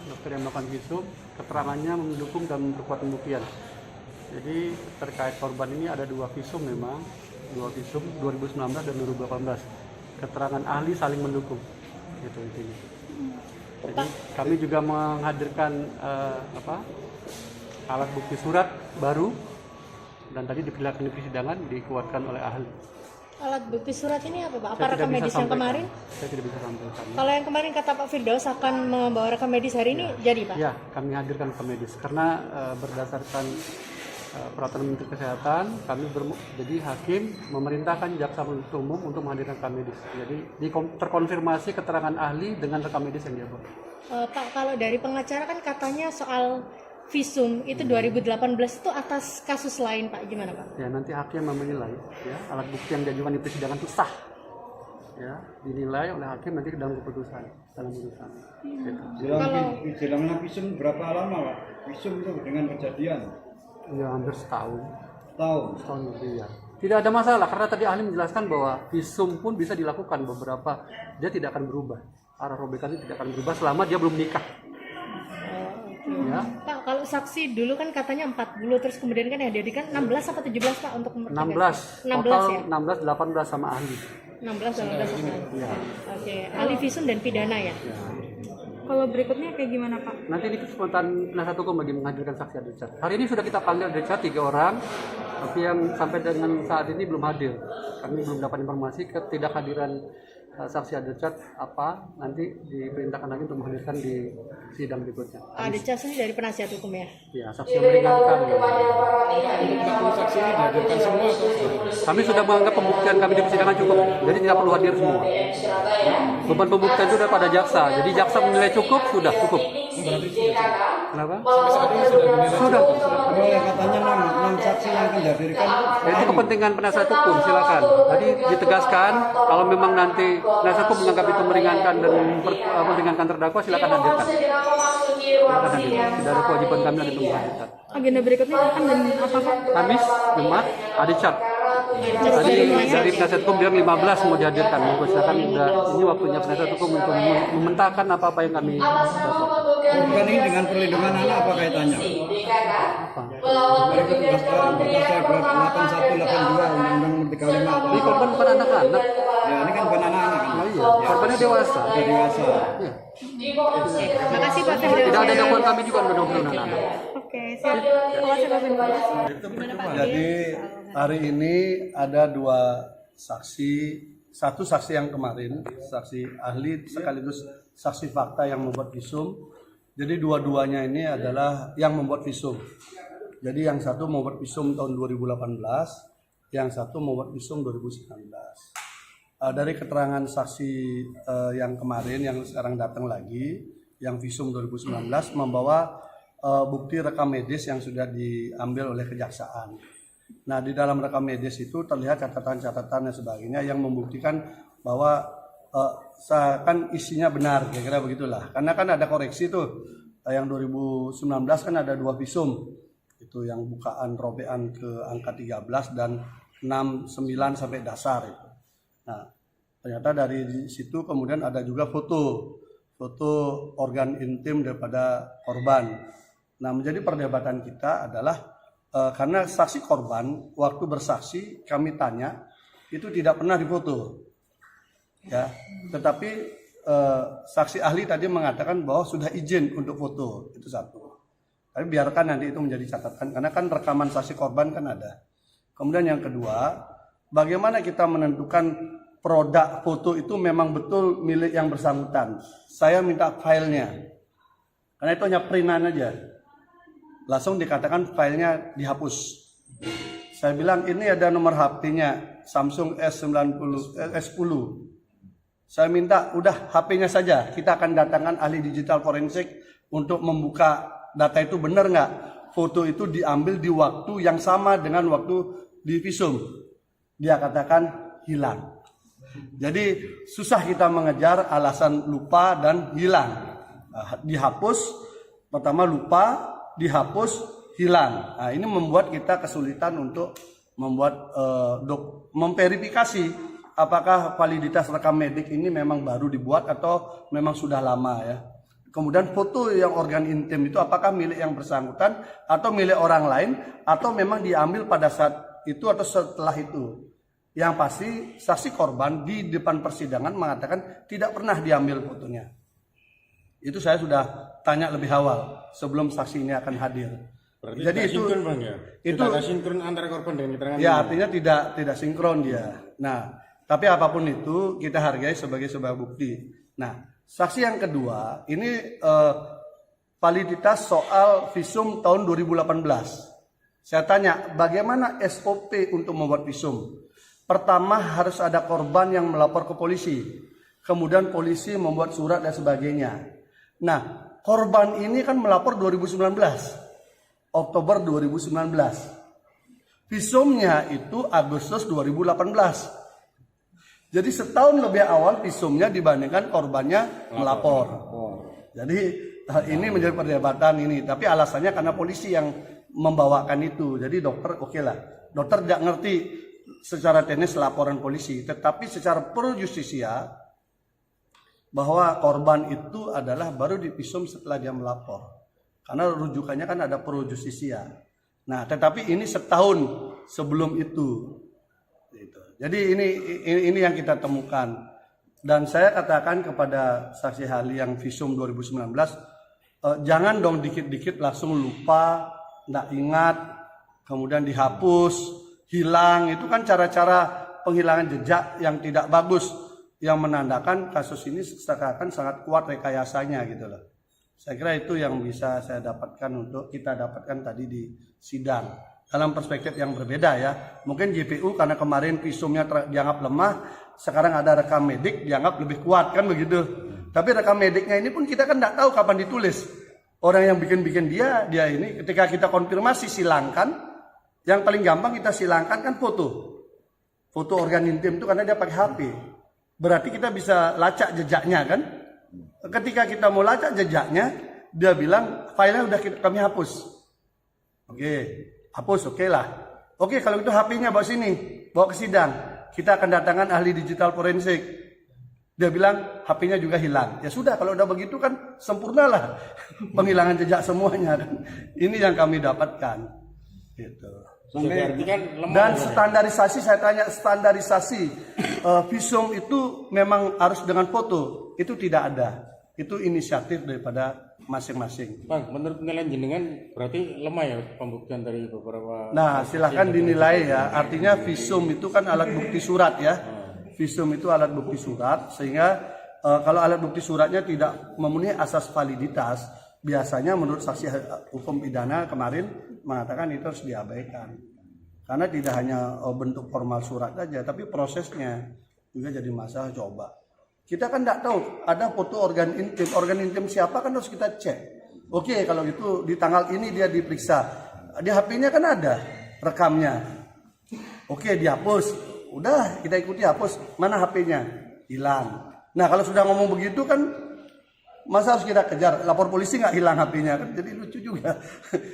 dokter yang melakukan visum, keterangannya mendukung dan memperkuat pembuktian. Jadi terkait korban ini ada dua visum memang, dua visum 2019 dan 2018. Keterangan ahli saling mendukung, gitu intinya. Jadi kami juga menghadirkan alat bukti surat baru dan tadi diperlihatkan di persidangan dikuatkan oleh ahli. Alat bukti surat ini apa Pak? Apa Saya rekam medis yang kemarin? Saya tidak bisa sampaikan. Kalau yang kemarin kata Pak Firdaus akan membawa rekam medis hari ini, jadi Pak? Ya, kami hadirkan rekam medis karena berdasarkan peraturan Menteri Kesehatan, jadi hakim memerintahkan jaksa penuntut umum untuk menghadirkan rekam medis. Jadi terkonfirmasi keterangan ahli dengan rekam medis yang dia buat. Pak, kalau dari pengacara kan katanya soal visum itu 2018 itu atas kasus lain Pak, gimana Pak? Ya, nanti hakim menilai ya alat bukti yang diajukan di persidangan itu sah. Ya, dinilai oleh hakim nanti dalam keputusan, dalam putusan. Gitu. Jalannya visum berapa lama Pak? Visum itu dengan kejadian? Ya, hampir setahun. Setahun lebih ya. Tidak ada masalah karena tadi ahli menjelaskan bahwa visum pun bisa dilakukan beberapa, dia tidak akan berubah. Arah robekannya tidak akan berubah selama dia belum nikah. Ya. Pak, kalau saksi dulu kan katanya 40, terus kemudian kan yang dihadirkan 16 atau 17 Pak untuk 16 total ya? 16, 18 sama ahli. 16, 18 sama ahli. Ya. Oke, ahli visum dan pidana ya? Ya. Kalau berikutnya kayak gimana Pak? Nanti ini kesempatan penasihat hukum lagi menghadirkan saksi Richard. Hari ini sudah kita panggil Richard 3 orang, tapi yang sampai dengan saat ini belum hadir. Kami belum dapat informasi ketidakhadiran saksi Richard apa, nanti diperintahkan lagi untuk menghadirkan di sidang berikutnya. Richard ini dari penasihat hukum ya? Ya, saksi yang meringankan. Saksi ini dihadirkan semua atau? Kami sudah menganggap pembuktian kami di persidangan cukup, jadi tidak perlu hadir semua. Beban pembuktian itu sudah pada jaksa, jadi jaksa menilai cukup, sudah cukup. Kenapa? Sudah. katanya 6 saksi yang akan dihadirkan. Itu kepentingan penasihat hukum, silakan. Jadi ditegaskan kalau memang nanti penasihat hukum menganggap itu meringankan dan meringankan terdakwa, silakan hadirkan. Silakan hadirkan. Tidak ada kewajiban kami untuk menghadirkan. Agenda berikutnya akan dan apa Pak? Kamis, Jumat, ada chat. Tadi dari penasihat hukum bilang 15 mau dihadirkan. Silakan, ini waktunya penasihat hukum untuk mementahkan apa-apa yang kami dapat. Bukan ini dengan perlindungan anak apa kaitannya? Apa? Berikut pasal 8182 Undang-Undang 35. Ini korban bukan anak-anak. Ya ini kan bukan anak-anak kan? Oh iya, korbannya dewasa. Sudah dewasa. Iya. Makasih Pak Firdaus. Tidak ada dakwaan kami juga undang-undang anak. Oke, siap. Makasih Pak Firdaus. Jadi hari ini ada 2 saksi, satu saksi yang kemarin, saksi ahli sekaligus saksi fakta yang membuat visum. Jadi dua-duanya ini adalah yang membuat visum. Jadi yang satu membuat visum tahun 2018, yang satu membuat visum 2019. Dari keterangan saksi yang kemarin yang sekarang datang lagi, yang visum 2019 membawa bukti rekam medis yang sudah diambil oleh kejaksaan. Nah, di dalam rekam medis itu terlihat catatan-catatan dan sebagainya yang membuktikan bahwa kan isinya benar, kira-kira begitulah. Karena kan ada koreksi tuh, yang 2019 kan ada 2 visum, itu yang bukaan robekan ke angka 13 dan 69 sampai dasar itu. Nah, ternyata dari situ kemudian ada juga foto organ intim daripada korban. Nah, menjadi perdebatan kita adalah karena saksi korban waktu bersaksi kami tanya itu tidak pernah difoto. Ya, tetapi saksi ahli tadi mengatakan bahwa sudah izin untuk foto, itu satu. Tapi biarkan nanti itu menjadi catatan karena kan rekaman saksi korban kan ada. Kemudian yang kedua, bagaimana kita menentukan produk foto itu memang betul milik yang bersangkutan. Saya minta filenya, karena itu hanya printan aja. Langsung dikatakan filenya dihapus. Saya bilang ini ada nomor HP-nya Samsung S10. Saya minta udah HP-nya saja, kita akan datangkan ahli digital forensik untuk membuka data itu benar nggak. Foto itu diambil di waktu yang sama dengan waktu di visum. Dia katakan hilang. Jadi susah kita mengejar alasan lupa dan hilang. Dihapus, pertama lupa, dihapus, hilang. Nah, ini membuat kita kesulitan untuk membuat memverifikasi apakah validitas rekam medik ini memang baru dibuat atau memang sudah lama ya. Kemudian foto yang organ intim itu apakah milik yang bersangkutan atau milik orang lain atau memang diambil pada saat itu atau setelah itu. Yang pasti saksi korban di depan persidangan mengatakan tidak pernah diambil fotonya. Itu saya sudah tanya lebih awal sebelum saksi ini akan hadir. Berarti Jadi tidak itu sinkron, Bang, ya? itu Tidak ada sinkron antara korban dengan keterangan. ya artinya tidak sinkron dia. Nah, tapi apapun itu kita hargai sebagai sebuah bukti. Nah, saksi yang kedua ini validitas soal visum tahun 2018. Saya tanya bagaimana SOP untuk membuat visum. Pertama harus ada korban yang melapor ke polisi. Kemudian polisi membuat surat dan sebagainya. Nah, korban ini kan melapor 2019. Oktober 2019. Visumnya itu Agustus 2018. Jadi setahun lebih awal visumnya dibandingkan korbannya melapor. Jadi ini menjadi perdebatan ini. Tapi alasannya karena polisi yang membawakan itu. Jadi dokter oke lah. Dokter tidak ngerti secara teknis laporan polisi. Tetapi secara pro justisia bahwa korban itu adalah baru divisum setelah dia melapor. Karena rujukannya kan ada pro justisia. Nah, tetapi ini setahun sebelum itu. Gitu. Jadi ini yang kita temukan. Dan saya katakan kepada saksi ahli yang visum 2019, jangan dong dikit-dikit langsung lupa, nggak ingat, kemudian dihapus, hilang. Itu kan cara-cara penghilangan jejak yang tidak bagus, yang menandakan kasus ini seakan sangat kuat rekayasanya gitu loh. Saya kira itu yang bisa saya dapatkan untuk kita dapatkan tadi di sidang. Dalam perspektif yang berbeda ya. Mungkin JPU karena kemarin visumnya dianggap lemah, sekarang ada rekam medik dianggap lebih kuat kan begitu. Tapi rekam mediknya ini pun kita kan tidak tahu kapan ditulis. Orang yang bikin dia ini ketika kita konfirmasi silangkan, yang paling gampang kita silangkan kan foto. Foto organ intim itu karena dia pakai HP. Berarti kita bisa lacak jejaknya kan. Ketika kita mau lacak jejaknya, dia bilang filenya udah kami hapus. Oke, hapus oke lah. Oke, kalau itu HP-nya bawa sini, bawa ke sidang. Kita akan datangkan ahli digital forensik. Dia bilang HP-nya juga hilang. Ya sudah, kalau udah begitu kan sempurnalah penghilangan jejak semuanya kan. Ini yang kami dapatkan. Gitu. Dan standarisasi, saya tanya standarisasi visum itu memang harus dengan foto. Itu tidak ada. Itu inisiatif daripada masing-masing. Bang, menurut penilaian jenengan berarti lemah ya pembuktian dari beberapa. Nah, silakan dinilai ya. Artinya visum itu kan alat bukti surat ya. Visum itu alat bukti surat, sehingga kalau alat bukti suratnya tidak memenuhi asas validitas, biasanya menurut saksi hukum pidana kemarin mengatakan itu harus diabaikan. Karena tidak hanya bentuk formal surat saja, tapi prosesnya juga jadi masalah. Coba. Kita kan tidak tahu ada foto organ intim siapa kan harus kita cek. Oke, kalau gitu di tanggal ini dia diperiksa, di HP-nya kan ada rekamnya. Oke, dihapus, udah kita ikuti hapus, mana HP-nya hilang. Nah kalau sudah ngomong begitu kan masa harus kita kejar, lapor polisi nggak hilang HP-nya kan, jadi lucu juga.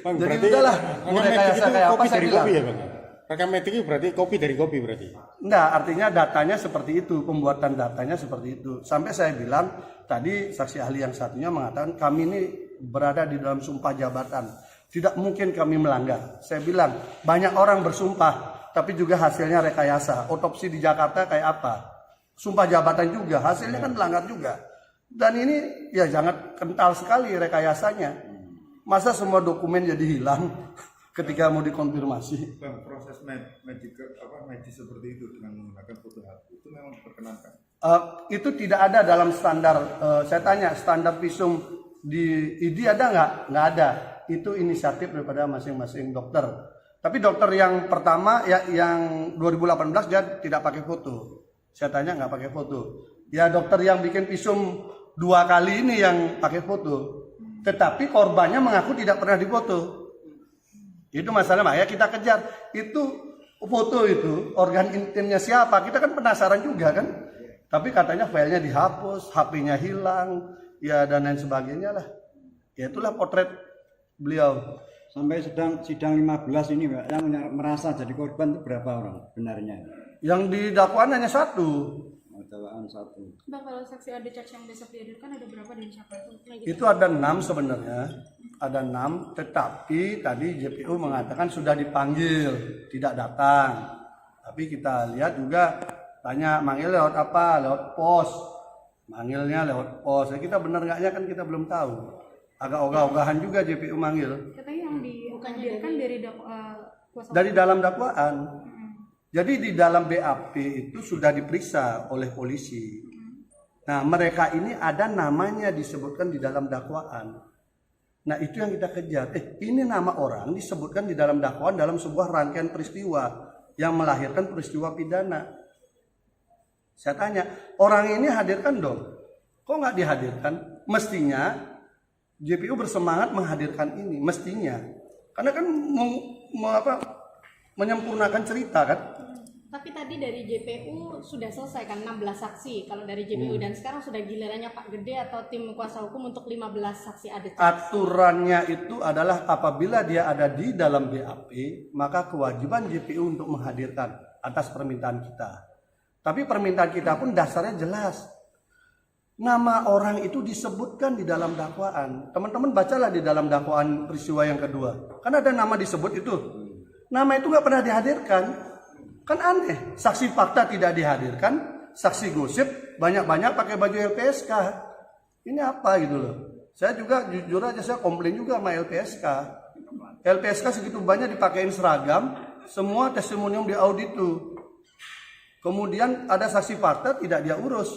Bang, Jadi udahlah, mau rekayasa kayak apa saya bilang. Ya, Bang? Rekam medik berarti kopi dari kopi berarti? Enggak, artinya datanya seperti itu, pembuatan datanya seperti itu. Sampai saya bilang, tadi saksi ahli yang satunya mengatakan kami ini berada di dalam sumpah jabatan. Tidak mungkin kami melanggar. Saya bilang, banyak orang bersumpah, tapi juga hasilnya rekayasa. Otopsi di Jakarta kayak apa? Sumpah jabatan juga, hasilnya kan melanggar juga. Dan ini ya sangat kental sekali rekayasanya. Masa semua dokumen jadi hilang? Ketika mau dikonfirmasi. Bang, proses medis seperti itu dengan menggunakan foto HP itu memang diperkenankan? Itu tidak ada dalam standar. Saya tanya standar visum di ID ada nggak? Nggak ada. Itu inisiatif daripada masing-masing dokter. Tapi dokter yang pertama ya yang 2018 dia tidak pakai foto. Saya tanya nggak pakai foto. Ya dokter yang bikin visum 2 kali ini yang pakai foto. Tetapi korbannya mengaku tidak pernah difoto. Itu masalah, ya kita kejar. Itu foto itu, organ intimnya siapa? Kita kan penasaran juga kan. Tapi katanya filenya dihapus, HP-nya hilang, ya dan lain sebagainya lah. Ya itulah potret beliau. Sampai sidang 15 ini Mbak, yang merasa jadi korban itu berapa orang benarnya? Yang didakwaan hanya 1. dakwaan 1. Bang, kalau saksi ada charge yang besok dihadirkan ada berapa dan siapa itu? Itu ada 6 sebenarnya, ada 6, tetapi tadi JPU mengatakan sudah dipanggil, tidak datang. Tapi kita lihat juga, tanya manggil lewat apa, lewat pos, manggilnya lewat pos. Ya, kita benar nggaknya kan kita belum tahu. Agak ogah-ogahan juga JPU manggil. Katanya yang dihadirkan dari kuasa Dari dalam dakwaan. Jadi di dalam BAP itu sudah diperiksa oleh polisi. Nah, mereka ini ada namanya disebutkan di dalam dakwaan. Nah, itu yang kita kejar. Ini nama orang disebutkan di dalam dakwaan dalam sebuah rangkaian peristiwa yang melahirkan peristiwa pidana. Saya tanya, orang ini hadirkan dong. Kok nggak dihadirkan? Mestinya JPU bersemangat menghadirkan ini, mestinya. Karena kan menyempurnakan cerita kan. Tapi tadi dari JPU sudah selesai kan 16 saksi kalau dari JPU dan sekarang sudah gilirannya Pak Gede atau tim kuasa hukum untuk 15 saksi ada. Aturannya itu adalah apabila dia ada di dalam BAP, maka kewajiban JPU untuk menghadirkan atas permintaan kita. Tapi permintaan kita pun dasarnya jelas. Nama orang itu disebutkan di dalam dakwaan. Teman-teman bacalah di dalam dakwaan peristiwa yang kedua. Kan ada nama disebut itu. Nama itu nggak pernah dihadirkan. Kan aneh, saksi fakta tidak dihadirkan, saksi gosip banyak-banyak pakai baju LPSK. Ini apa gitu loh. Saya juga jujur aja saya komplain juga sama LPSK. LPSK segitu banyak dipakein seragam, semua testimonium diaudit tuh. Kemudian ada saksi fakta tidak dia urus.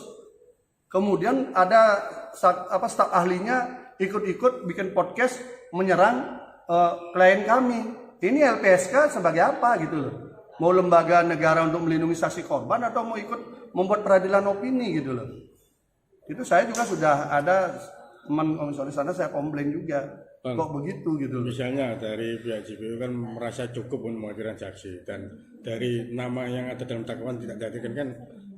Kemudian ada staf ahlinya ikut-ikut bikin podcast menyerang klien kami. Ini LPSK sebagai apa gitu loh. Mau lembaga negara untuk melindungi saksi korban atau mau ikut membuat peradilan opini gitu loh. Itu saya juga sudah ada teman komisaris sana saya komplain juga. Bang, kok begitu gitu loh. Misalnya dari pihak JPU kan merasa cukup untuk menghadirkan saksi dan dari nama yang ada dalam dakwaan tidak dihadirkan kan.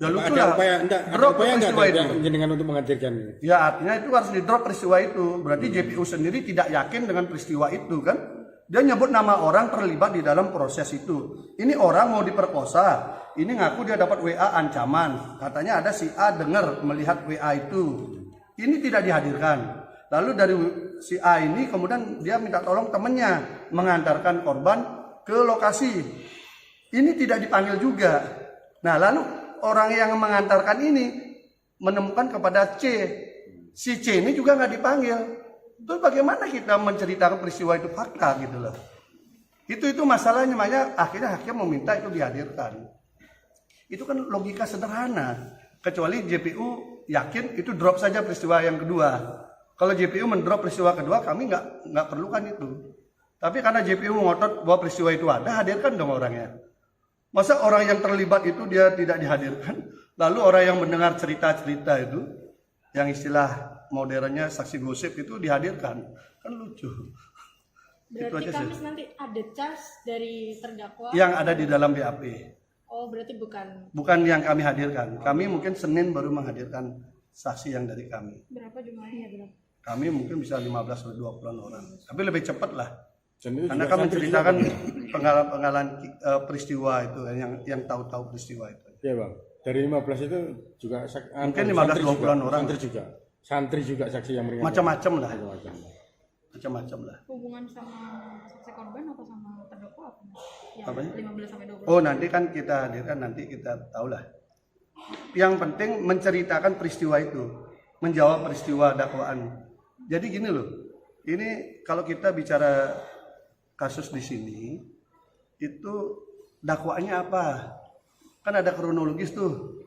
Ya, lucu ada lah. upaya Drop enggak peristiwa itu. dengan untuk menghadirkan ini? Ya artinya itu harus di drop peristiwa itu. Berarti JPU sendiri tidak yakin dengan peristiwa itu kan. Dia nyebut nama orang terlibat di dalam proses itu. Ini orang mau diperkosa. Ini ngaku dia dapat WA ancaman. Katanya ada si A dengar melihat WA itu. Ini tidak dihadirkan. Lalu dari si A ini kemudian dia minta tolong temannya mengantarkan korban ke lokasi. Ini tidak dipanggil juga. Nah lalu orang yang mengantarkan ini menemukan kepada C. Si C ini juga nggak dipanggil. Terus bagaimana kita menceritakan peristiwa itu fakta gitu loh. Itu masalahnya, makanya akhirnya hakim meminta itu dihadirkan. Itu kan logika sederhana. Kecuali JPU yakin itu drop saja peristiwa yang kedua. Kalau JPU mendrop peristiwa kedua kami nggak perlukan itu. Tapi karena JPU ngotot bahwa peristiwa itu ada, hadirkan dong orangnya. Masa orang yang terlibat itu dia tidak dihadirkan? Lalu orang yang mendengar cerita-cerita itu, yang istilah modernnya saksi gosip itu dihadirkan, kan lucu. Berarti Itu aja sih. Kamis nanti ada charge dari terdakwa Yang ada di dalam BAP, oh berarti bukan bukan yang kami hadirkan. Kami mungkin Senin baru menghadirkan saksi yang dari kami. berapa jumlahnya berapa? Kami mungkin bisa 15 atau 20 orang. Tapi lebih cepat lah. Dan itu Karena juga kami santri menceritakan juga, pengalaman peristiwa itu yang tahu-tahu peristiwa itu. ya bang. Dari 15 itu juga Mungkin santri 15-20 juga, orang. Santri juga saksi yang meringankan. Macam-macam lah. Macam-macam. Macam-macam lah. Hubungan sama saksi korban atau sama terdakwa apa? Yang Apanya? 15 sampai 20. Oh nanti kan kita hadirkan, nanti kita tahulah. Yang penting menceritakan peristiwa itu, menjawab peristiwa dakwaan. Jadi gini loh, ini kalau kita bicara kasus di sini, itu dakwaannya apa? Kan ada kronologis tuh.